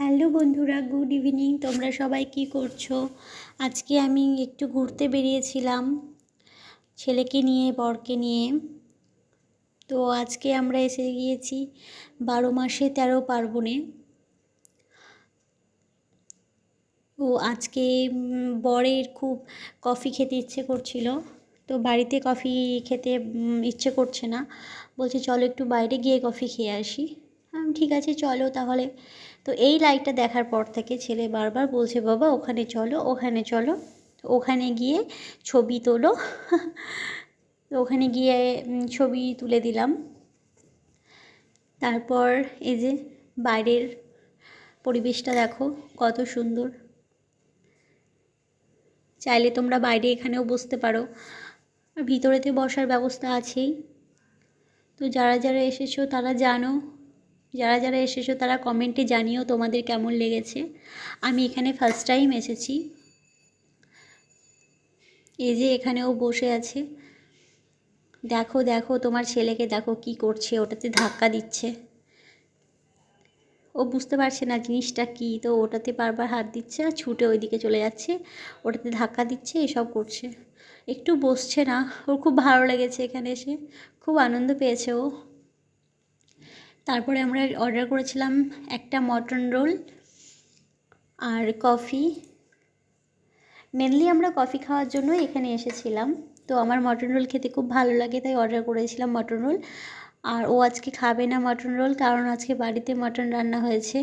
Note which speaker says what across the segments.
Speaker 1: Hello বন্ধুরা, good evening. তোমরা সবাই কি করছো? আজকে আমি একটু ঘুরতে বেরিয়েছিলাম ছেলেকে নিয়ে, বরকে নিয়ে। তো আজকে আমরা এসে গিয়েছি 12 মাসে 13 পার্বণে। তো আজকে বরের খুব কফি খেতে ইচ্ছে করছিল, তো বাড়িতে কফি খেতে ইচ্ছে করছে না, বলছে চলো একটু বাইরে গিয়ে কফি খেয়ে আসি। ঠিক আছে চলো তাহলে। তো এই লাইটটা দেখার পর থেকে ছেলে বারবার বলছে বাবা ওখানে চলো, ওখানে চলো। ওখানে গিয়ে ছবি তোলো। তো ওখানে গিয়ে ছবি তুলে দিলাম। তারপর এই যে বাইরের পরিবেশটা দেখো কত সুন্দর। চাইলে তোমরা বাইরে এখানেও বসতে পারো, আর ভিতরেতে বসার ব্যবস্থা আছেই। তো যারা যারা এসেছো তারা জানো, যারা যারা এসেছো তারা কমেন্টে জানিও তোমাদের কেমন লেগেছে। আমি এখানে ফার্স্ট টাইম এসেছি। এই যে এখানেও বসে আছে, দেখো দেখো তোমার ছেলেকে দেখো কি করছে, ওটাতে ধাক্কা দিচ্ছে। ও বুঝতে পারছে না জিনিসটা কী, তো ওটাতে বারবার হাত দিচ্ছে আর ছুটে ওইদিকে চলে যাচ্ছে, ওটাতে ধাক্কা দিচ্ছে, এসব করছে। একটু বসছে না। ওর খুব ভালো লেগেছে এখানে এসে, খুব আনন্দ পেয়েছে ও। তারপরে আমরা অর্ডার করেছিলাম একটা মটন রোল আর কফি। মেনলি আমরা কফি খাওয়ার জন্য এখানে এসেছিলাম। তো আমার মটন রোল খেতে খুব ভালো লাগে, তাই অর্ডার করেছিলাম মটন রোল। আর ও আজকে খাবে না মটন রোল, কারণ আজকে বাড়িতে মটন রান্না হয়েছে,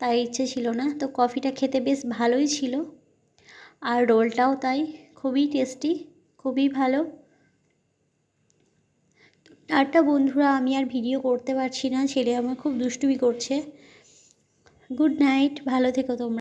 Speaker 1: তাই ইচ্ছে ছিল না। তো কফিটা খেতে বেশ ভালোই ছিল, আর রোলটাও তাই খুবই টেস্টি, খুবই ভালো। টাটা বন্ধুরা, আমি আর ভিডিও করতে পারছি না, ছেলে আমার খুব দুষ্টুমি করছে। গুড নাইট, ভালো থেকো তোমরা।